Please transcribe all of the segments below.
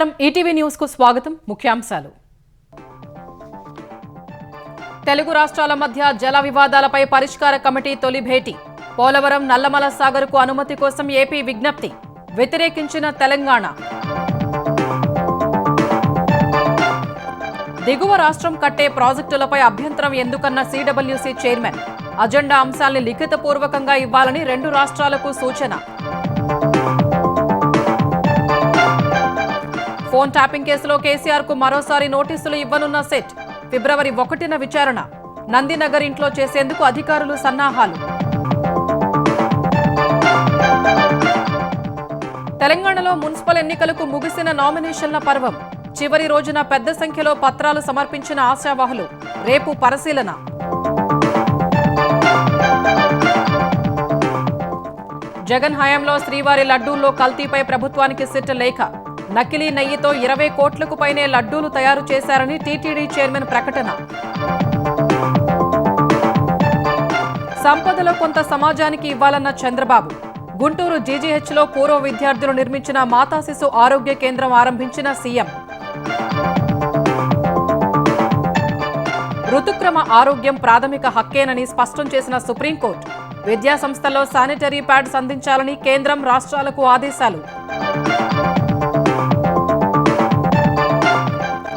నమస్కారం ETV news కు స్వాగతం. ముఖ్యాంశాలు. తెలుగు రాష్ట్రాల మధ్య జల వివాదాలపై పరిష్కార కమిటీ తొలి భేటీ. పోలవరం నల్లమల సాగర్కు అనుమతి కోసం ఏపీ విజ్ఞప్తి. వ్యతిరేకించిన తెలంగాణ. దిగువ రాష్ట్రం కట్టే ప్రాజెక్టులపై అభ్యంతరం ఎందుకన్న సిడబ్ల్యూసీ చైర్మన్. అజెండా అంశాల్ని లిఖితపూర్వకంగా ఇవ్వాలని రెండు రాష్ట్రాలకు సూచన. ఫోన్ ట్యాపింగ్ కేసులో కేసీఆర్ కు మరోసారి నోటీసులు ఇవ్వనున్న సెట్. ఫిబ్రవరి 1న విచారణ. నందినగర్ ఇంట్లో చేసేందుకు అధికారులు సన్నాహాలు. తెలంగాణలో మున్సిపల్ ఎన్నికలకు ముగిసిన నామినేషన్ల పర్వం. చివరి రోజున పెద్ద సంఖ్యలో పత్రాలు సమర్పించిన ఆశావాహులు. రేపు పరిశీలన. జగన్ హయాంలో శ్రీవారి లడ్డూల్లో కల్తీపై ప్రభుత్వానికి సిట్ లేఖ. నకిలీ నెయ్యితో 20 కోట్లకు పైనే లడ్డూలు తయారు చేశారని టీటీడీ చైర్మన్ ప్రకటన. సంపదలో కొంత సమాజానికి ఇవ్వాలన్న చంద్రబాబు. గుంటూరు జీజీహెచ్లో పూర్వ విద్యార్థులు నిర్మించిన మాతా శిశు ఆరోగ్య కేంద్రం ఆరంభించిన సీఎం. ఋతుక్రమ ఆరోగ్యం ప్రాథమిక హక్కేనని స్పష్టం చేసిన సుప్రీంకోర్టు. విద్యా సంస్థల్లో శానిటరీ ప్యాడ్స్ అందించాలని కేంద్రం రాష్ట్రాలకు ఆదేశాలు.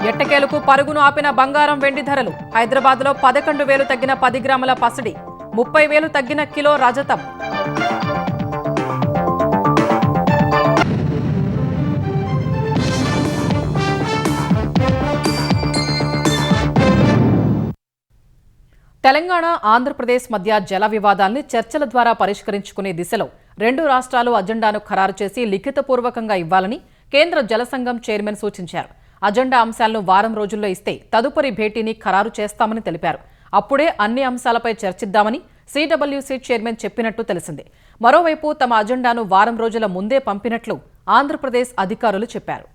ఎట్టకేలకు పరుగును ఆపిన బంగారం వెండి ధరలు. హైదరాబాద్లో 11,000 తగ్గిన 10 గ్రాముల పసిడి, 30,000 తగ్గిన కిలో రజతం. తెలంగాణ, ఆంధ్రప్రదేశ్ మధ్య జల వివాదాల్ని చర్చల ద్వారా పరిష్కరించుకునే దిశలో రెండు రాష్ట్రాలు అజెండాను ఖరారు చేసి లిఖితపూర్వకంగా ఇవ్వాలని కేంద్ర జలసంఘం చైర్మన్ సూచించారు. అజెండా అంశాలను వారం రోజుల్లో ఇస్తే తదుపరి భేటీని ఖరారు చేస్తామని తెలిపారు. అప్పుడే అన్ని అంశాలపై చర్చిద్దామని సిడబ్ల్యూసీ చైర్మన్ చెప్పినట్టు తెలిసింది. మరోవైపు తమ అజెండాను వారం రోజుల ముందే పంపినట్లు ఆంధ్రప్రదేశ్ అధికారులు చెప్పారు.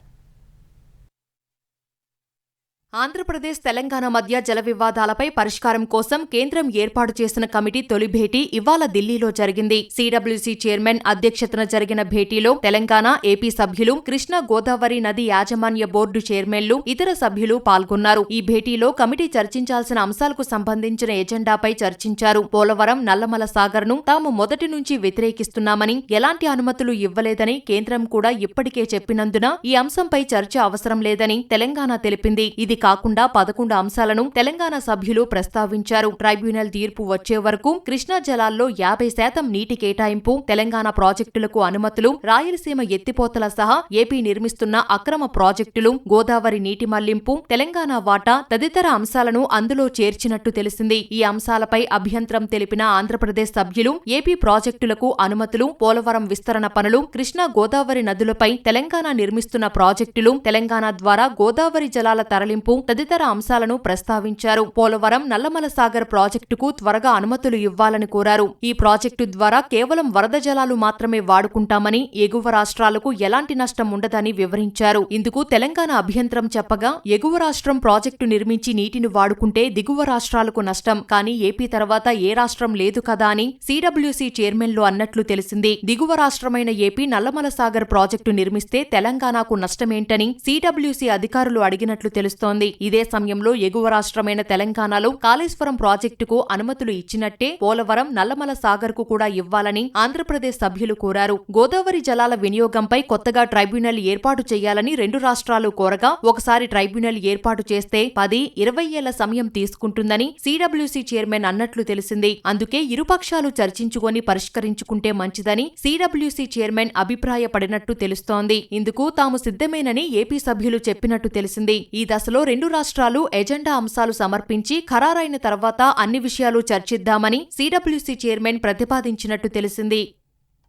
ఆంధ్రప్రదేశ్, తెలంగాణ మధ్య జల వివాదాలపై పరిష్కారం కోసం కేంద్రం ఏర్పాటు చేసిన కమిటీ తొలి భేటీ ఇవాళ ఢిల్లీలో జరిగింది. సిడబ్ల్యూసీ చైర్మన్ అధ్యక్షతన జరిగిన భేటీలో తెలంగాణ, ఏపీ సభ్యులు, కృష్ణా గోదావరి నది యాజమాన్య బోర్డు చైర్మన్లు, ఇతర సభ్యులు పాల్గొన్నారు. ఈ భేటీలో కమిటీ చర్చించాల్సిన అంశాలకు సంబంధించిన ఎజెండాపై చర్చించారు. పోలవరం నల్లమల సాగర్ ను తాము మొదటి నుంచి వ్యతిరేకిస్తున్నామని, ఎలాంటి అనుమతులు ఇవ్వలేదని కేంద్రం కూడా ఇప్పటికే చెప్పినందున ఈ అంశంపై చర్చ అవసరం లేదని తెలంగాణ తెలిపింది. ఇది కాకుండా 11 అంశాలను తెలంగాణ సభ్యులు ప్రస్తావించారు. ట్రైబ్యునల్ తీర్పు వచ్చే వరకు కృష్ణా జలాల్లో 50% నీటి కేటాయింపు, తెలంగాణ ప్రాజెక్టులకు అనుమతులు, రాయలసీమ ఎత్తిపోతల సహా ఏపీ నిర్మిస్తున్న అక్రమ ప్రాజెక్టులు, గోదావరి నీటి మళ్లింపు, తెలంగాణ వాటా తదితర అంశాలను అందులో చేర్చినట్టు తెలిసింది. ఈ అంశాలపై అభ్యంతరం తెలిపిన ఆంధ్రప్రదేశ్ సభ్యులు ఏపీ ప్రాజెక్టులకు అనుమతులు, పోలవరం విస్తరణ పనులు, కృష్ణా గోదావరి నదులపై తెలంగాణ నిర్మిస్తున్న ప్రాజెక్టులు, తెలంగాణ ద్వారా గోదావరి జలాల తరలింపు తదితర అంశాలను ప్రస్తావించారు. పోలవరం నల్లమల సాగర్ ప్రాజెక్టుకు త్వరగా అనుమతులు ఇవ్వాలని కోరారు. ఈ ప్రాజెక్టు ద్వారా కేవలం వరద జలాలు మాత్రమే వాడుకుంటామని, ఎగువ రాష్ట్రాలకు ఎలాంటి నష్టం ఉండదని వివరించారు. ఇందుకు తెలంగాణ అభ్యంతరం చెప్పగా, ఎగువ రాష్ట్రం ప్రాజెక్టు నిర్మించి నీటిని వాడుకుంటే దిగువ రాష్ట్రాలకు నష్టం, కానీ ఏపీ తర్వాత ఏ రాష్ట్రం లేదు కదా అని సిడబ్ల్యూసీ చైర్మన్లు అన్నట్లు తెలిసింది. దిగువ రాష్ట్రమైన ఏపీ నల్లమల సాగర్ ప్రాజెక్టు నిర్మిస్తే తెలంగాణకు నష్టమేంటని సిడబ్ల్యూసీ అధికారులు అడిగినట్లు తెలుస్తోంది. ఇదే సమయంలో ఎగువ రాష్ట్రమైన తెలంగాణలో కాళేశ్వరం ప్రాజెక్టుకు అనుమతులు ఇచ్చినట్టే పోలవరం నల్లమల సాగర్ కు కూడా ఇవ్వాలని ఆంధ్రప్రదేశ్ సభ్యులు కోరారు. గోదావరి జలాల వినియోగంపై కొత్తగా ట్రైబ్యునల్ ఏర్పాటు చేయాలని రెండు రాష్ట్రాలు కోరగా, ఒకసారి ట్రైబ్యునల్ ఏర్పాటు చేస్తే 10-20 ఏళ్ల సమయం తీసుకుంటుందని సిడబ్ల్యూసీ చైర్మన్ అన్నట్లు తెలిసింది. అందుకే ఇరుపక్షాలు చర్చించుకొని పరిష్కరించుకుంటే మంచిదని సిడబ్ల్యూసీ చైర్మన్ అభిప్రాయపడినట్టు తెలుస్తోంది. ఇందుకు తాము సిద్ధమేనని ఏపీ సభ్యులు చెప్పినట్టు తెలిసింది. ఈ దశలో రెండు రాష్ట్రాలు ఎజెండా అంశాలు సమర్పించి ఖరారైన తర్వాత అన్ని విషయాలు చర్చిద్దామని సిడబ్ల్యూసీ చైర్మన్ ప్రతిపాదించినట్టు తెలిసింది.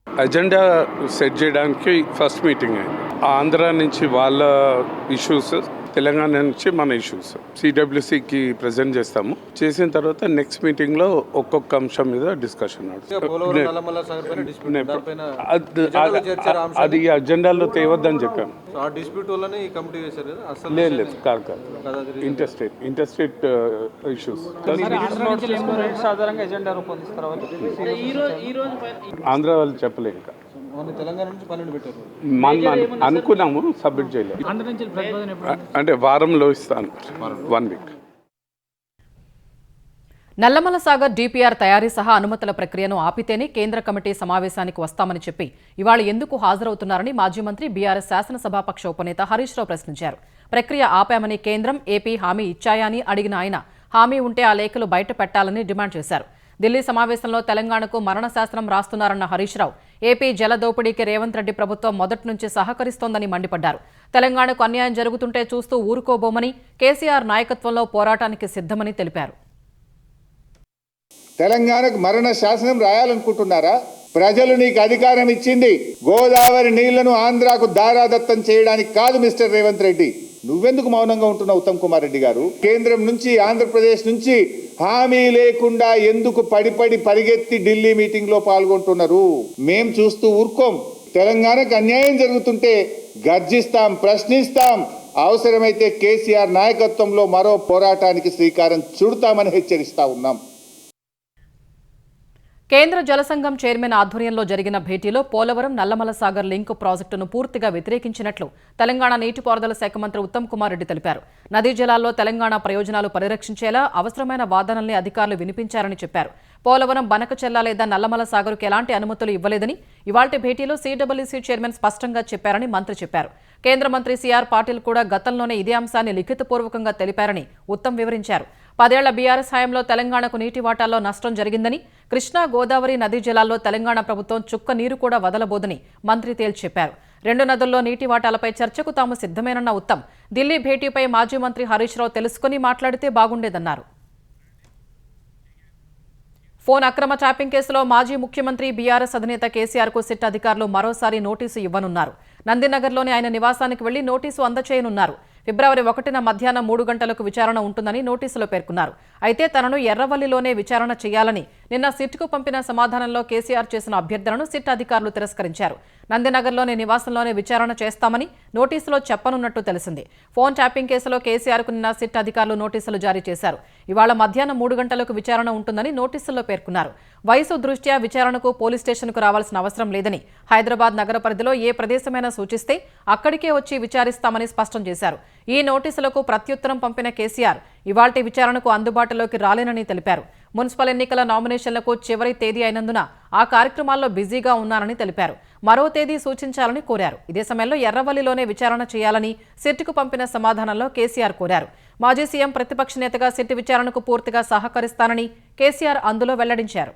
అజెండా సెట్ చేయడానికి ఫస్ట్ మీటింగ్ అయింది. ఆంధ్ర నుంచి వాళ్ళ ఇష్యూస్, తెలంగాణ నుంచి మన ఇష్యూస్ సిడబ్ల్యూసీకి ప్రజెంట్ చేస్తాము. చేసిన తర్వాత నెక్స్ట్ మీటింగ్లో ఒక్కొక్క అంశం మీద డిస్కషన్ అది అజెండాలో తేవద్దని చెప్పాము. లేదు కాదు ఇంటర్స్టేట్ ఇష్యూస్. ఆంధ్ర వాళ్ళు చెప్పలే ఇంకా మన తెలంగాణ నుంచి 12 పెట్టారు. మనం అనుకున్నాము, సబ్మిట్ చేయలేదు. ఆంధ్ర నుంచి ప్రతిపాదన ఎప్పుడు? అంటే వారంలో ఇస్తాను, 1 వీక్. నల్లమల సాగర్ డీపీఆర్ తయారీ సహా అనుమతుల ప్రక్రియను ఆపితేనే కేంద్ర కమిటీ సమావేశానికి వస్తామని చెప్పి ఇవాళ ఎందుకు హాజరవుతున్నారని మాజీ మంత్రి బీఆర్ఎస్ శాసనసభాపక్ష ఉపనేత హరీష్ రావు ప్రశ్నించారు. ప్రక్రియ ఆపామని కేంద్రం, ఏపీ హామీ ఇచ్చాయా అని అడిగిన ఆయన హామీ ఉంటే ఆ లేఖలు బయట పెట్టాలని డిమాండ్ చేశారు. ఢిల్లీ సమావేశంలో తెలంగాణకు మరణశాసనం రాస్తున్నారన్న హరీష్ రావు ఏపీ జల దోపిడీకి రేవంత్ రెడ్డి ప్రభుత్వం మొదటి నుంచి సహకరిస్తోందని మండిపడ్డారు. తెలంగాణకు అన్యాయం జరుగుతుంటే చూస్తూ ఊరుకోబోమని, కేసీఆర్ నాయకత్వంలో పోరాటానికి సిద్ధమని తెలిపారు. తెలంగాణకు మరణ శాసనం రాయాలనుకుంటున్నారా? ప్రజలు నీకు అధికారం ఇచ్చింది గోదావరి నీళ్లను ఆంధ్రాకు దారాదత్తం చేయడానికి కాదు మిస్టర్ రేవంత్ రెడ్డి. నువ్వెందుకు మౌనంగా ఉంటున్నావు ఉత్తమ్ కుమార్ రెడ్డి గారు? కేంద్రం నుంచి, ఆంధ్రప్రదేశ్ నుంచి హామీ లేకుండా ఎందుకు పరిగెత్తి ఢిల్లీ మీటింగ్ లో పాల్గొంటున్నారు? మేం చూస్తూ ఊరుకోం. తెలంగాణకు అన్యాయం జరుగుతుంటే గర్జిస్తాం, ప్రశ్నిస్తాం. అవసరమైతే కేసీఆర్ నాయకత్వంలో మరో పోరాటానికి శ్రీకారం చుడతామని హెచ్చరిస్తా ఉన్నాం. కేంద్ర జలసంఘం చైర్మన్ ఆధ్వర్యంలో జరిగిన భేటీలో పోలవరం నల్లమల సాగర్ లింక్ ప్రాజెక్టును పూర్తిగా వ్యతిరేకించినట్లు తెలంగాణ నీటిపారుదల శాఖ మంత్రి ఉత్తమ్ కుమార్ రెడ్డి తెలిపారు. నదీ జలాల్లో తెలంగాణ ప్రయోజనాలు పరిరక్షించేలా అవసరమైన వాదనల్ని అధికారులు వినిపించారని చెప్పారు. పోలవరం బనకచెర్ల లేదా నల్లమల సాగర్కు ఎలాంటి అనుమతులు ఇవ్వలేదని ఇవాల్టి భేటీలో సీడబ్ల్యూసీ చైర్మన్ స్పష్టంగా చెప్పారని మంత్రి చెప్పారు. కేంద్ర మంత్రి సీఆర్ పాటిల్ కూడా గతంలోనే ఇదే అంశాన్ని లిఖితపూర్వకంగా తెలిపారని ఉత్తమ్ వివరించారు. 10 ఏళ్ల బీఆర్ఎస్ హయాంలో తెలంగాణకు నీటి వాటాల్లో నష్టం జరిగిందని, కృష్ణా, గోదావరి నదీ జలాల్లో తెలంగాణ ప్రభుత్వం చుక్క నీరు కూడా వదలబోదని మంత్రి తేల్చి చెప్పారు. 2 నదుల్లో నీటి వాటాలపై చర్చకు తాము సిద్ధమేనన్న ఉత్తమ్ ఢిల్లీ భేటీపై మాజీ మంత్రి హరీష్ రావు తెలుసుకుని మాట్లాడితే బాగుండేదన్నారు. ఫోన్ అక్రమ ట్యాపింగ్ కేసులో మాజీ ముఖ్యమంత్రి బీఆర్ఎస్ అధినేత కేసీఆర్కు సిట్ అధికారులు మరోసారి నోటీసు ఇవ్వనున్నారు. నందినగర్లోని ఆయన నివాసానికి వెళ్లి నోటీసు అందచేయనున్నారు. ఫిబ్రవరి 1న మధ్యాహ్నం 3 గంటలకు విచారణ ఉంటుందని నోటీసులో పేర్కొన్నారు. అయితే తనను ఎర్రవల్లిలోనే విచారణ చేయాలని నిన్న సిట్కు పంపిన సమాధానంలో కేసీఆర్ చేసిన అభ్యర్థనను సిట్ అధికారులు తిరస్కరించారు. నందినగర్లోని నివాసంలోనే విచారణ చేస్తామని నోటీసులో చెప్పనున్నట్టు తెలిసింది. ఫోన్ ట్యాపింగ్ కేసులో కేసీఆర్కు నిన్న సిట్ అధికారులు నోటీసులు జారీ చేశారు. ఇవాళ మధ్యాహ్నం 3 గంటలకు విచారణ ఉంటుందని నోటీసుల్లో పేర్కొన్నారు. వయసు దృష్ట్యా విచారణకు పోలీస్ స్టేషన్కు రావాల్సిన అవసరం లేదని, హైదరాబాద్ నగర పరిధిలో ఏ ప్రదేశమైనా సూచిస్తే అక్కడికే వచ్చి విచారిస్తామని స్పష్టం చేశారు. ఈ నోటీసులకు ప్రత్యుత్తరం పంపిన కేసీఆర్ ఇవాల్టి విచారణకు అందుబాటులోకి రాలేనని తెలిపారు. మున్సిపల్ ఎన్నికల నామినేషన్లకు చివరి తేదీ అయినందున ఆ కార్యక్రమాల్లో బిజీగా ఉన్నారని తెలిపారు. మరో తేదీ సూచించాలని కోరారు. ఇదే సమయంలో ఎర్రవల్లిలోనే విచారణ చేయాలని సిట్కు పంపిన సమాధానంలో కేసీఆర్ కోరారు. మాజీ సీఎం ప్రతిపక్ష నేతగా సిట్ విచారణకు పూర్తిగా సహకరిస్తానని కేసీఆర్ అందులో వెల్లడించారు.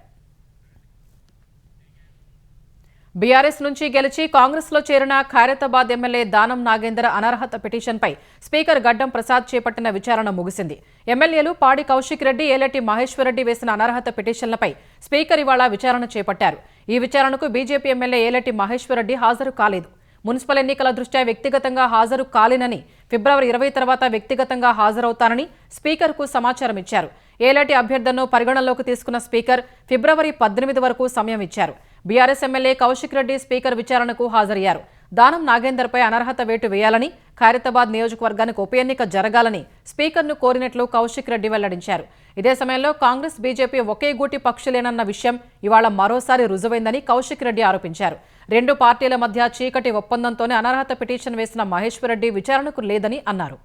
బీఆర్ఎస్ నుంచి గెలిచి కాంగ్రెస్లో చేరిన ఖైరతాబాద్ ఎమ్మెల్యే దానం నాగేందర్ అనర్హత పిటిషన్పై స్పీకర్ గడ్డం ప్రసాద్ చేపట్టిన విచారణ ముగిసింది. ఎమ్మెల్యేలు పాడి కౌశిక్ రెడ్డి, ఏలటి మహేశ్వర్ రెడ్డి వేసిన అనర్హత పిటిషన్లపై స్పీకర్ ఇవాళ విచారణ చేపట్టారు. ఈ విచారణకు బీజేపీ ఎమ్మెల్యే ఏలటి మహేశ్వర్ రెడ్డి హాజరు కాలేదు. మున్సిపల్ ఎన్నికల దృష్ట్యా వ్యక్తిగతంగా హాజరు కాలేనని, ఫిబ్రవరి 20 తర్వాత వ్యక్తిగతంగా హాజరవుతానని స్పీకర్కు సమాచారం ఇచ్చారు. ఏలటి అభ్యర్థనను పరిగణనలోకి తీసుకున్న స్పీకర్ ఫిబ్రవరి 18 వరకు సమయం ఇచ్చారు. BRS MLA Kaushik Reddy speaker విచారణకు హాజరయ్యారు. దానం నాగేందర్పై అనర్హత వేటు వేయాలని, ఖైరతాబాద్ నియోజకవర్గానికి ఉప ఎన్నిక జరగాలని స్పీకర్ను కోరినట్లు కౌశిక్ రెడ్డి వెల్లడించారు. ఇదే సమయంలో కాంగ్రెస్, బీజేపీ ఒకే గూటి పక్షులేనన్న విషయం ఇవాళ మరోసారి రుజువైందని కౌశిక్ రెడ్డి ఆరోపించారు. 2 పార్టీల మధ్య చీకటి ఒప్పందంతోనే అనర్హత పిటిషన్ వేసిన మహేశ్వర్ రెడ్డి విచారణకు లేదని అన్నారు.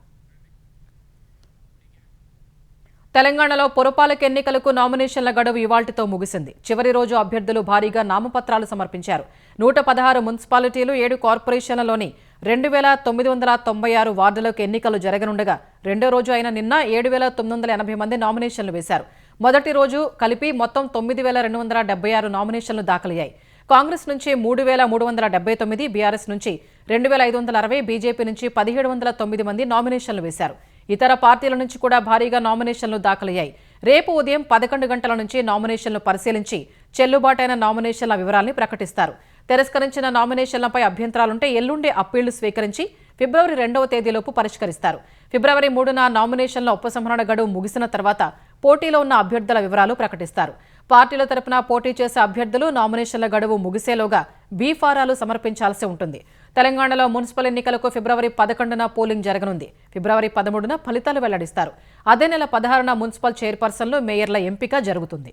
తెలంగాణలో పురపాలక ఎన్నికలకు నామినేషన్ల గడువు ఇవాల్టితో ముగిసింది. చివరి రోజు అభ్యర్థులు భారీగా నామపత్రాలు సమర్పించారు. 116 మున్సిపాలిటీలు, 7 కార్పొరేషన్లలోని 2996 వార్డులకు ఎన్నికలు జరగనుండగా రెండో రోజు అయిన నిన్న 7980 మంది నామినేషన్లు వేశారు. మొదటి రోజు కలిపి మొత్తం 9276 నామినేషన్లు దాఖలయ్యాయి. కాంగ్రెస్ నుంచి 3379, బీఆర్ఎస్ నుంచి 2560, బీజేపీ నుంచి 1709 మంది నామినేషన్లు వేశారు. ఇతర పార్టీల నుంచి కూడా భారీగా నామినేషన్లు దాఖలయ్యాయి. రేపు ఉదయం 11 గంటల నుంచి నామినేషన్లు పరిశీలించి చెల్లుబాటైన నామినేషన్ల వివరాల్ని ప్రకటిస్తారు. తిరస్కరించిన నామినేషన్లపై అభ్యంతరాలుంటే ఎల్లుండే అప్పీళ్లు స్వీకరించి ఫిబ్రవరి 2వ తేదీలోపు పరిష్కరిస్తారు. ఫిబ్రవరి 3న నామినేషన్ల ఉపసంహరణ గడువు ముగిసిన తర్వాత పోటీలో ఉన్న అభ్యర్థుల వివరాలు ప్రకటిస్తారు. పార్టీల తరపున పోటీ చేసే అభ్యర్థులు నామినేషన్ల గడువు ముగిసేలోగా బీ ఫారాలు సమర్పించాల్సి ఉంటుంది. తెలంగాణలో మున్సిపల్ ఎన్నికలకు ఫిబ్రవరి 11న పోలింగ్ జరగనుంది. ఫిబ్రవరి 13న ఫలితాలు వెల్లడిస్తారు. అదే నెల 16న మున్సిపల్ చైర్పర్సన్లు, మేయర్ల ఎంపిక జరుగుతుంది.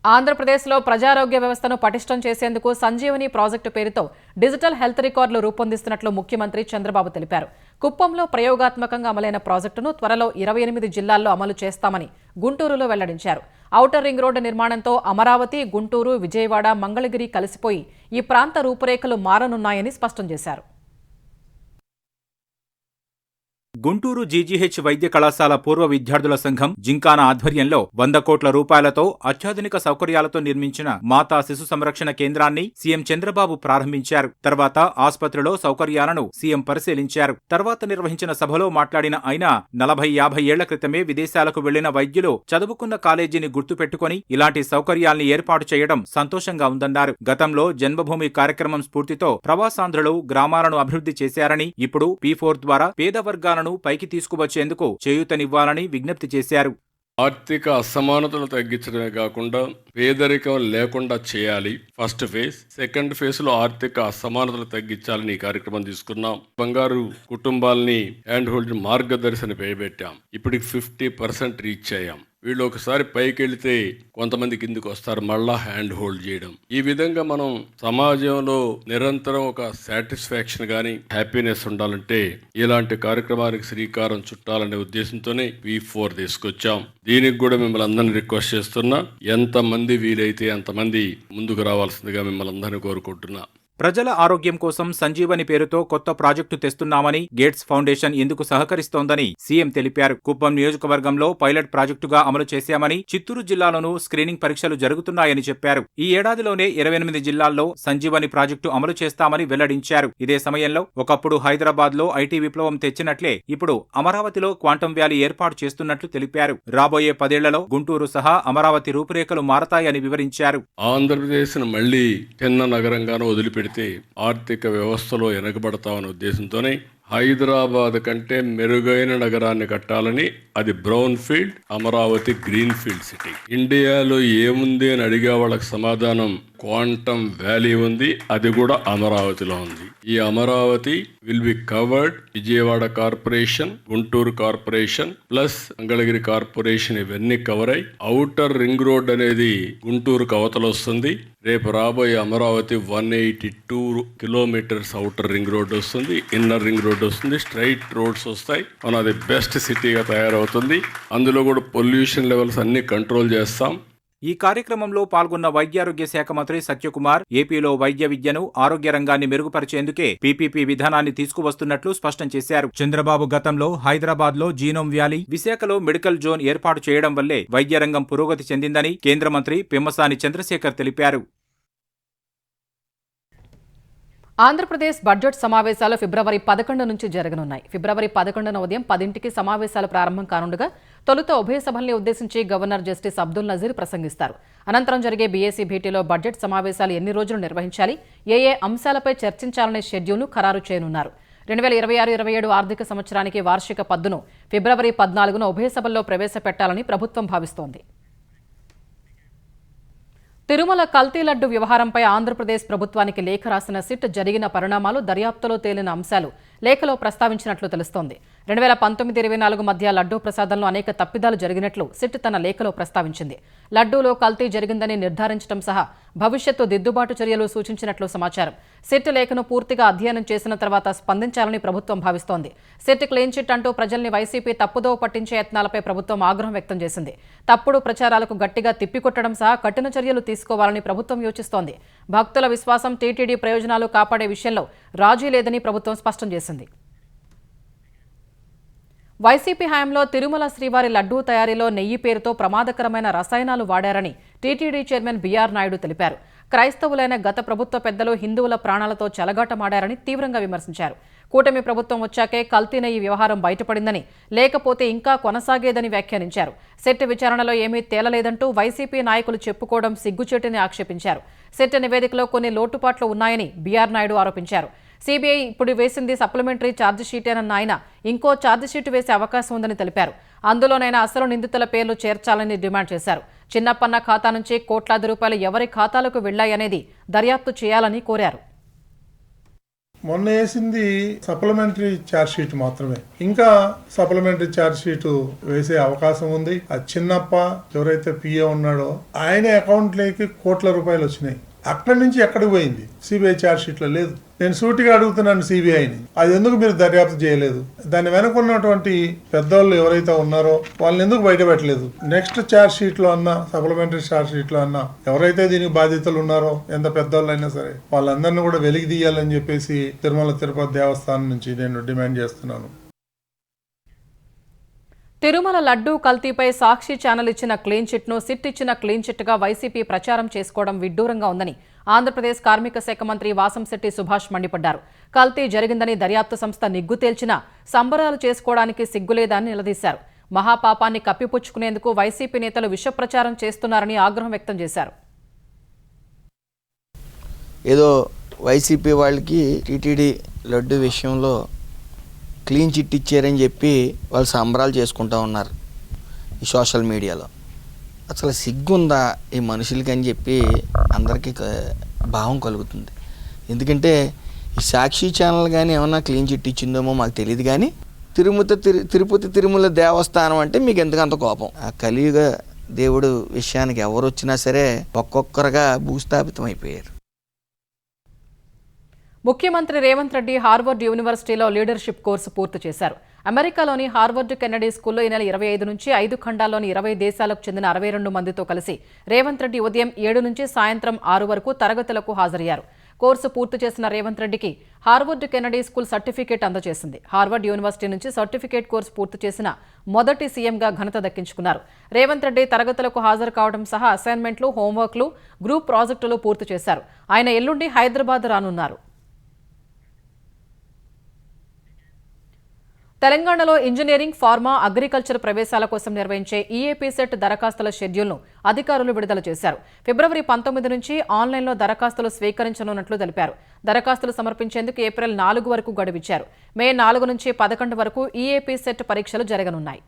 ఆంధ్రప్రదేశ్లో ప్రజారోగ్య వ్యవస్థను పటిష్టం చేసేందుకు సంజీవని ప్రాజెక్టు పేరుతో డిజిటల్ హెల్త్ రికార్డులు రూపొందిస్తున్నట్లు ముఖ్యమంత్రి చంద్రబాబు తెలిపారు. కుప్పంలో ప్రయోగాత్మకంగా అమలైన ప్రాజెక్టును త్వరలో 28 జిల్లాల్లో అమలు చేస్తామని గుంటూరులో వెల్లడించారు. ఔటర్ రింగ్ రోడ్డు నిర్మాణంతో అమరావతి, గుంటూరు, విజయవాడ, మంగళగిరి కలిసిపోయి ఈ ప్రాంత రూపురేఖలు మారనున్నాయని స్పష్టం చేశారు. గుంటూరు జీజీహెచ్ వైద్య కళాశాల పూర్వ విద్యార్థుల సంఘం జింకానా ఆధ్వర్యంలో 100 కోట్ల రూపాయలతో అత్యాధునిక సౌకర్యాలతో నిర్మించిన మాతా శిశు సంరక్షణ కేంద్రాన్ని సీఎం చంద్రబాబు ప్రారంభించారు. తర్వాత ఆస్పత్రిలో సౌకర్యాలను సీఎం పరిశీలించారు. తర్వాత నిర్వహించిన సభలో మాట్లాడిన ఆయన 40-50 ఏళ్ల క్రితమే విదేశాలకు వెళ్లిన వైద్యులు చదువుకున్న కాలేజీని గుర్తుపెట్టుకుని ఇలాంటి సౌకర్యాల్ని ఏర్పాటు చేయడం సంతోషంగా ఉందన్నారు. గతంలో జన్మభూమి కార్యక్రమం స్ఫూర్తితో ప్రవాసాంధ్రులు గ్రామాలను అభివృద్ధి చేశారని, ఇప్పుడు P4 ద్వారా పేద వర్గాలను పైకి తీసుకువచ్చేందుకు చేయూతనివ్వాలని విజ్ఞప్తి చేశారు. ఆర్థిక అసమానతలు తగ్గించడమే కాకుండా పేదరికం లేకుండా చేయాలి ఫస్ట్ ఫేజ్. సెకండ్ ఫేజ్ లో ఆర్థిక అసమానతలు తగ్గించాలని ఈ కార్యక్రమం తీసుకున్నాం. బంగారు కుటుంబాలని హ్యాండ్ హోల్డ్ మార్గదర్శన పెట్టాం. ఇప్పటికి 50% రీచ్ అయ్యాం. వీళ్ళు ఒకసారి పైకి వెళితే కొంతమంది కిందికి వస్తారు, మళ్ళా హ్యాండ్ హోల్డ్ చేయడం. ఈ విధంగా మనం సమాజంలో నిరంతరం ఒక సాటిస్ఫాక్షన్ గానీ హ్యాపీనెస్ ఉండాలంటే ఇలాంటి కార్యక్రమానికి శ్రీకారం చుట్టాలనే ఉద్దేశంతోనే P4 తీసుకొచ్చాం. దీనికి కూడా మిమ్మల్ని అందరినీ రిక్వెస్ట్ చేస్తున్నా, ఎంతమంది వీలైతే అంతమంది ముందుకు రావాల్సిందిగా మిమ్మల్ని అందరినీ కోరుకుంటున్నా. ప్రజల ఆరోగ్యం కోసం సంజీవని పేరుతో కొత్త ప్రాజెక్టు తెస్తున్నామని, గేట్స్ ఫౌండేషన్ ఇందుకు సహకరిస్తోందని సీఎం తెలిపారు. కుప్పం నియోజకవర్గంలో పైలట్ ప్రాజెక్టుగా అమలు చేశామని, చిత్తూరు జిల్లాలోనూ స్క్రీనింగ్ పరీక్షలు జరుగుతున్నాయని చెప్పారు. ఈ ఏడాదిలోనే 28 జిల్లాల్లో సంజీవని ప్రాజెక్టు అమలు చేస్తామని వెల్లడించారు. ఇదే సమయంలో ఒకప్పుడు హైదరాబాద్ లో ఐటీ విప్లవం తెచ్చినట్లే ఇప్పుడు అమరావతిలో క్వాంటం వ్యాలీ ఏర్పాటు చేస్తున్నట్లు తెలిపారు. రాబోయే 10 ఏళ్లలో గుంటూరు సహా అమరావతి రూపురేఖలు మారతాయని వివరించారు. ఆంధ్రప్రదేశ్ మళ్లీ చిన్న నగరంగానూ వదిలిపెడితే ఆర్థిక వ్యవస్థలో వెనకబడతామనే ఉద్దేశంతోనే హైదరాబాద్ కంటే మెరుగైన నగరాన్ని కట్టాలని, అది brown field, Amaravati green field city. ఇండియాలో ఏముంది అని అడిగే వాళ్ళకి సమాధానం క్వాంటమ్ వ్యాలీ ఉంది, అది కూడా అమరావతిలో ఉంది. ఈ Amaravati will be covered. Vijayawada corporation, Guntur corporation plus Mangalagiri corporation ఇవన్నీ కవర్ అయి ఔటర్ రింగ్ రోడ్ అనేది గుంటూరుకు అవతల వస్తుంది. రేపు రాబోయే Amaravati 182 kilometres outer ring road వస్తుంది, ఇన్నర్ రింగ్ రోడ్ వస్తుంది, స్ట్రైట్ రోడ్స్ వస్తాయి. మన అది బెస్ట్ సిటీగా తయారవుతుంది. అందులో కూడా పొల్యూషన్ లెవెల్స్ అన్ని కంట్రోల్ చేస్తాం. ఈ కార్యక్రమంలో పాల్గొన్న వైద్యారోగ్య శాఖ మంత్రి సత్యకుమార్ ఏపీలో వైద్య విద్యను, ఆరోగ్య రంగాన్ని మెరుగుపరిచేందుకే పీపీపీ విధానాన్ని తీసుకువస్తున్నట్లు స్పష్టం చేశారు. చంద్రబాబు గతంలో హైదరాబాద్ లో జీనోమ్ వ్యాలీ, విశాఖలో మెడికల్ జోన్ ఏర్పాటు చేయడం వల్లే వైద్య రంగం పురోగతి చెందిందని కేంద్ర మంత్రి పెమ్మసాని చంద్రశేఖర్ తెలిపారు. ఆంధ్రప్రదేశ్ బడ్జెట్ సమావేశాలు ఫిబ్రవరి 11 నుంచి జరగనున్నాయి. ఫిబ్రవరి 11న ఉదయం 10ంటికి సమావేశాలు ప్రారంభం కానుండగా తొలుత ఉభయ సభల్ని ఉద్దేశించి గవర్నర్ జస్టిస్ అబ్దుల్ నజీర్ ప్రసంగిస్తారు. అనంతరం జరిగే బీఏసీ భేటీలో బడ్జెట్ సమావేశాలు ఎన్ని రోజులు నిర్వహించాలి, ఏ అంశాలపై చర్చించాలనే షెడ్యూల్ను ఖరారు చేయనున్నారు. 2026-27 ఆర్థిక సంవత్సరానికి వార్షిక పద్దును ఫిబ్రవరి 14న ఉభయ సభల్లో ప్రవేశపెట్టాలని ప్రభుత్వం భావిస్తోంది. తిరుమల కల్తీ లడ్డు వ్యవహారంపై ఆంధ్రప్రదేశ్ ప్రభుత్వానికి లేఖ రాసిన సిట్ జరిగిన పరిణామాలు, దర్యాప్తులో తేలిన అంశాలు లేఖలో ప్రస్తావించినట్లు తెలుస్తోంది. 2019-24 మధ్య లడ్డూ ప్రసాదంలో అనేక తప్పిదాలు జరిగినట్లు సిట్ తన లేఖలో ప్రస్తావించింది. లడ్డూలో కల్తీ జరిగిందని నిర్ధారించడం సహా భవిష్యత్తు దిద్దుబాటు చర్యలు సూచించినట్లు సమాచారం. సిట్ లేఖను పూర్తిగా అధ్యయనం చేసిన తర్వాత స్పందించాలని ప్రభుత్వం భావిస్తోంది. సిట్ క్లీన్ చిట్ అంటూ ప్రజల్ని వైసీపీ తప్పుదోవ పట్టించే యత్నాలపై ప్రభుత్వం ఆగ్రహం వ్యక్తం చేసింది. తప్పుడు ప్రచారాలకు గట్టిగా తిప్పికొట్టడం సహా కఠిన చర్యలు తీసుకోవాలని ప్రభుత్వం యోచిస్తోంది. భక్తుల విశ్వాసం, టీటీడీ ప్రయోజనాలు కాపాడే విషయంలో రాజీ లేదని ప్రభుత్వం స్పష్టం చేసింది. వైసీపీ హయాంలో తిరుమల శ్రీవారి లడ్డూ తయారీలో నెయ్యి పేరుతో ప్రమాదకరమైన రసాయనాలు వాడారని టీటీడీ చైర్మన్ బీఆర్ నాయుడు తెలిపారు. క్రైస్తవులైన గత ప్రభుత్వ పెద్దలు హిందువుల ప్రాణాలతో చెలగాటమాడారని తీవ్రంగా విమర్శించారు. కూటమి ప్రభుత్వం వచ్చాకే కల్తీ నెయ్యి వ్యవహారం బయటపడిందని, లేకపోతే ఇంకా కొనసాగేదని వ్యాఖ్యానించారు. సెట్ విచారణలో ఏమీ తేలలేదంటూ వైసీపీ నాయకులు చెప్పుకోవడం సిగ్గుచేటని ఆక్షేపించారు. సెట్ నివేదికలో కొన్ని లోటుపాట్లు ఉన్నాయని బీఆర్ నాయుడు ఆరోపించారు. సీబీఐ ఇప్పుడు వేసింది సప్లిమెంటరీ ఛార్జిషీటేనన్న ఆయన ఇంకో ఛార్జిషీట్ వేసే అవకాశం ఉందని తెలిపారు. అందులోనైనా అసలు నిందితుల పేర్లు చేర్చాలని డిమాండ్ చేశారు. చిన్నప్పన్న ఖాతా నుంచి కోట్లాది రూపాయలు ఎవరి ఖాతాలకు వెళ్లాయనేది దర్యాప్తు చేయాలని కోరారు. మొన్న వేసింది సప్లిమెంటరీ ఛార్జ్ షీట్ మాత్రమే, ఇంకా సప్లిమెంటరీ ఛార్జ్ షీట్ వేసే అవకాశం ఉంది. ఆ చిన్నప్ప ఎవరైతే పిఏ ఉన్నాడో ఆయన అకౌంట్లోకి కోట్ల రూపాయలు వచ్చినాయి. అక్కడి నుంచి ఎక్కడికి పోయింది? సిబిఐ ఛార్జ్ షీట్ లో లేదు. నేను సూటిగా అడుగుతున్నాను సిబిఐని, అది ఎందుకు మీరు దర్యాప్తు చేయలేదు? దాని వెనక ఉన్నటువంటి పెద్దవాళ్ళు ఎవరైతే ఉన్నారో వాళ్ళని ఎందుకు బయటపెట్టలేదు? నెక్స్ట్ ఛార్జ్ షీట్ లో అన్నా, సప్లిమెంటరీ ఛార్జ్ షీట్ లో అన్నా ఎవరైతే దీనికి బాధ్యతలు ఉన్నారో, ఎంత పెద్దవాళ్ళు అయినా సరే వాళ్ళందరినీ కూడా వెలికి తీయాలని చెప్పేసి తిరుమల తిరుపతి దేవస్థానం నుంచి నేను డిమాండ్ చేస్తున్నాను. తిరుమల లడ్డూ కల్తీపై సాక్షి ఛానల్ ఇచ్చిన క్లీన్ చిట్ను సిట్ ఇచ్చిన క్లీన్ చిట్గా వైసీపీ ప్రచారం చేసుకోవడం విడ్డూరంగా ఉందని ఆంధ్రప్రదేశ్ కార్మిక శాఖ మంత్రి వాసంశెట్టి సుభాష్ మండిపడ్డారు. కల్తీ జరిగిందని దర్యాప్తు సంస్థ నిగ్గు తేల్చినా సంబరాలు చేసుకోవడానికి సిగ్గులేదని నిలదీశారు. మహాపాపాన్ని కప్పిపుచ్చుకునేందుకు వైసీపీ నేతలు విష ప్రచారం చేస్తున్నారని ఆగ్రహం వ్యక్తం చేశారు. ఏదో వైసీపీ వాళ్ళకి టీటీడీ లడ్డు విషయంలో క్లీన్ చిట్ ఇచ్చారని చెప్పి వాళ్ళు సంబరాలు చేసుకుంటూ ఉన్నారు ఈ సోషల్ మీడియాలో. అసలు సిగ్గుందా ఈ మనుషులకి అని చెప్పి అందరికీ భావం కలుగుతుంది. ఎందుకంటే ఈ సాక్షి ఛానల్ కానీ ఏమన్నా క్లీన్ చిట్ ఇచ్చిందేమో మాకు తెలియదు, కానీ తిరుపతి తిరుమల దేవస్థానం అంటే మీకు ఎందుకంత కోపం? ఆ కలియుగ దేవుడు విషయానికి ఎవరు వచ్చినా సరే ఒక్కొక్కరుగా భూస్థాపితం అయిపోయారు. ముఖ్యమంత్రి రేవంత్ రెడ్డి హార్వర్డ్ యూనివర్సిటీలో లీడర్షిప్ కోర్సు పూర్తి చేశారు. అమెరికాలోని హార్వర్డ్ కెన్నడీ స్కూల్లో ఈ నెల 25 నుంచి 5 ఖండాల్లోని 20 దేశాలకు చెందిన 62 మందితో కలిసి రేవంత్ రెడ్డి ఉదయం 7 నుంచి సాయంత్రం 6 వరకు తరగతులకు హాజరయ్యారు. కోర్సు పూర్తి చేసిన రేవంత్ రెడ్డికి హార్వర్డ్ కెన్నడీ స్కూల్ సర్టిఫికేట్ అందజేసింది. హార్వర్డ్ యూనివర్సిటీ నుంచి సర్టిఫికేట్ కోర్సు పూర్తి చేసిన మొదటి సీఎంగా ఘనత దక్కించుకున్నారు. రేవంత్ రెడ్డి తరగతులకు హాజరు కావడం సహా అసైన్మెంట్లు, హోంవర్క్లు, గ్రూప్ ప్రాజెక్టులు పూర్తి చేశారు. ఆయన ఎల్లుండి హైదరాబాద్ రానున్నారు. తెలంగాణలో ఇంజనీరింగ్, ఫార్మా, అగ్రికల్చర్ ప్రవేశాల కోసం నిర్వహించే ఈఏపీ సెట్ దరఖాస్తుల షెడ్యూల్ను అధికారులు విడుదల చేశారు. ఫిబ్రవరి 19 నుంచి ఆన్లైన్లో దరఖాస్తులు స్వీకరించనున్నట్లు తెలిపారు. దరఖాస్తులు సమర్పించేందుకు ఏప్రిల్ 4 వరకు గడువిచ్చారు. మే 4 నుంచి 11 వరకు ఈఏపీ సెట్ పరీక్షలు జరగనున్నాయి.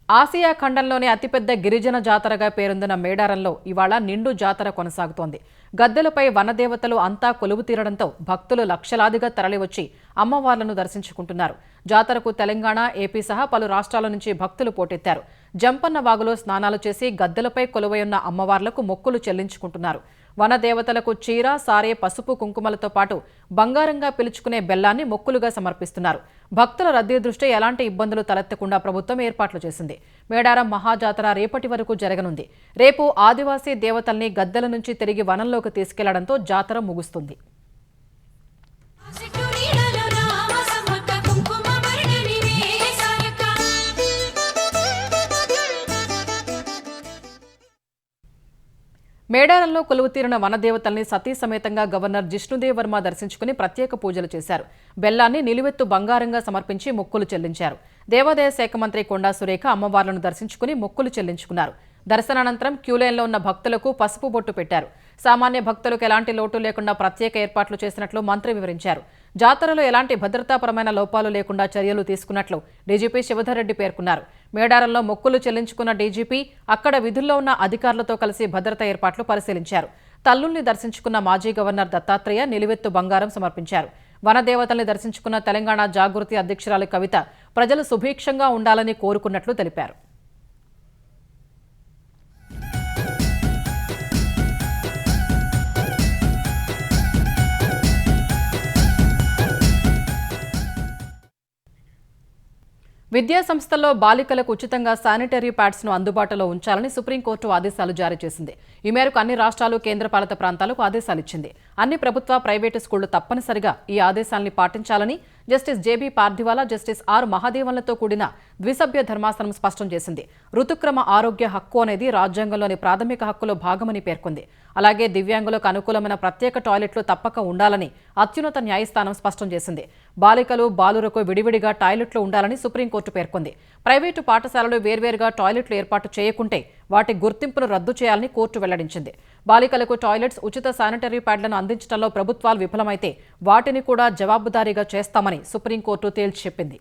ఆసియా ఖండంలోనే అతిపెద్ద గిరిజన జాతరగా పేరొందిన మేడారంలో ఇవాళ నిండు జాతర కొనసాగుతోంది. గద్దెలపై వనదేవతలు అంతా కొలువు తీరడంతో భక్తులు లక్షలాదిగా తరలివచ్చి అమ్మవార్లను దర్శించుకుంటున్నారు. జాతరకు తెలంగాణ, ఏపీ సహా పలు రాష్ట్రాల నుంచి భక్తులు పోటెత్తారు. జంపన్న వాగులో స్నానాలు చేసి గద్దెలపై కొలువైయున్న అమ్మవార్లకు మొక్కులు చెల్లించుకుంటున్నారు. వనదేవతలకు చీర, సారే, పసుపు, కుంకుమలతో పాటు బంగారంగా పిలుచుకునే బెల్లాన్ని మొక్కులుగా సమర్పిస్తున్నారు. భక్తుల రద్దీ దృష్ట్యా ఎలాంటి ఇబ్బందులు తలెత్తకుండా ప్రభుత్వం ఏర్పాట్లు చేసింది. మేడారం మహాజాతర రేపటి వరకు జరగనుంది. రేపు ఆదివాసీ దేవతల్ని గద్దెల నుంచి తిరిగి వనంలోకి తీసుకెళ్లడంతో జాతర ముగుస్తుంది. మేడారంలో కొలువుతీరిన వనదేవతల్ని సతీ సమేతంగా గవర్నర్ జిష్ణుదేవ్ వర్మ దర్శించుకుని ప్రత్యేక పూజలు చేశారు. బెల్లాన్ని నిలువెత్తు బంగారంగా సమర్పించి మొక్కులు చెల్లించారు. దేవాదాయ శాఖ మంత్రి కొండా సురేఖ అమ్మవార్లను దర్శించుకుని మొక్కులు చెల్లించుకున్నారు. దర్శనానంతరం క్యూలైన్లో ఉన్న భక్తులకు పసుపు బొట్టు పెట్టారు. సామాన్య భక్తులకు ఎలాంటి లోటు లేకుండా ప్రత్యేక ఏర్పాట్లు చేసినట్లు మంత్రి వివరించారు. జాతరలో ఎలాంటి భద్రతాపరమైన లోపాలు లేకుండా చర్యలు తీసుకున్నట్లు డీజీపీ శివధర్ రెడ్డి పేర్కొన్నారు. మేడారంలో మొక్కులు చెల్లించుకున్న డీజీపీ అక్కడ విధుల్లో ఉన్న అధికారులతో కలిసి భద్రతా ఏర్పాట్లు పరిశీలించారు. తల్లుల్ని దర్శించుకున్న మాజీ గవర్నర్ దత్తాత్రేయ నిలువెత్తు బంగారం సమర్పించారు. వనదేవతల్ని దర్శించుకున్న తెలంగాణ జాగృతి అధ్యక్షురాలు కవిత ప్రజలు సుభిక్షంగా ఉండాలని కోరుకున్నట్లు తెలిపారు. విద్యా సంస్థల్లో బాలికలకు ఉచితంగా శానిటరీ ప్యాడ్స్ను అందుబాటులో ఉంచాలని సుప్రీంకోర్టు ఆదేశాలు జారీ చేసింది. ఈ మేరకు అన్ని రాష్ట్రాలు, కేంద్రపాలిత ప్రాంతాలకు ఆదేశాలిచ్చింది. అన్ని ప్రభుత్వ, ప్రైవేటు స్కూళ్లు తప్పనిసరిగా ఈ ఆదేశాల్ని పాటించాలని justice JB Pardiwala, justice R మహాదేవన్లతో కూడిన ద్విసభ్య ధర్మాసనం స్పష్టం చేసింది. ఋతుక్రమ ఆరోగ్య హక్కు అనేది రాజ్యాంగంలోని ప్రాథమిక హక్కులో భాగమని పేర్కొంది. అలాగే దివ్యాంగులకు అనుకూలమైన ప్రత్యేక టాయిలెట్లు తప్పక ఉండాలని అత్యున్నత న్యాయస్థానం స్పష్టం చేసింది. బాలికలు, బాలురకు విడివిడిగా టాయిలెట్లు ఉండాలని సుప్రీంకోర్టు పేర్కొంది. ప్రైవేటు పాఠశాలలు వేర్వేరుగా టాయిలెట్లు ఏర్పాటు చేయకుంటే వాటి గుర్తింపును రద్దు చేయాలని కోర్టు వెల్లడించింది. బాలికలకు టాయిలెట్స్, ఉచిత శానిటరీ ప్యాడ్లను అందించడంలో ప్రభుత్వాలు విఫలమైతే వాటిని కూడా జవాబుదారీగా చేస్తామని సుప్రీంకోర్టు తేల్చి చెప్పింది.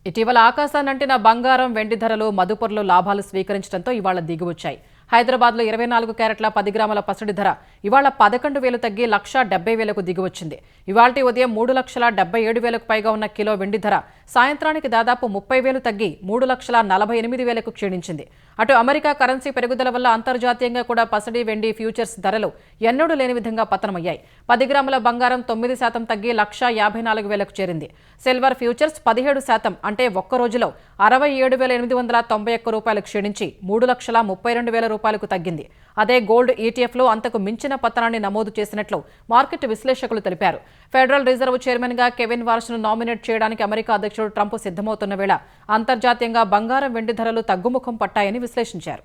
ఇటీవల ఆకాశాన్నంటిన బంగారం, వెండి ధరలు, మదుపర్లు లాభాలు స్వీకరించడంతో ఇవాళ దిగివచ్చాయి. హైదరాబాద్లో 24 క్యారెట్ల 10 గ్రాముల పసిడి ధర ఇవాళ 11,000 తగ్గి 1,70,000కు దిగివచ్చింది. ఇవాల్టి ఉదయం 3,77,000కు పైగా ఉన్న కిలో వెండి ధర సాయంత్రానికి దాదాపు 30,000 తగ్గి 3,48,000కు క్షీణించింది. అటు అమెరికా కరెన్సీ పెరుగుదల వల్ల అంతర్జాతీయంగా కూడా పసిడి వెండి ఫ్యూచర్స్ ధరలు ఎన్నడూ లేని విధంగా పతనమయ్యాయి. 10 గ్రాముల బంగారం 9% తగ్గి 1,54,000కు చేరింది. సిల్వర్ ఫ్యూచర్స్ 17% అంటే ఒక్క రోజులో 67,891 రూపాయలు క్షీణించి 3,32,000 రూపాయలకు తగ్గింది. అదే గోల్డ్ ఈటీఎఫ్లో అంతకు మించిన పతనాన్ని నమోదు చేసినట్లు మార్కెట్ విశ్లేషకులు తెలిపారు. ఫెడరల్ రిజర్వ్ చైర్మన్గా కెవిన్ వాల్ష్ను నామినేట్ చేయడానికి అమెరికా అధ్యక్షుడు ట్రంప్ సిద్ధమవుతున్న వేళ అంతర్జాతీయంగా బంగారం వెండి ధరలు తగ్గుముఖం పట్టాయని విశ్లేషించారు.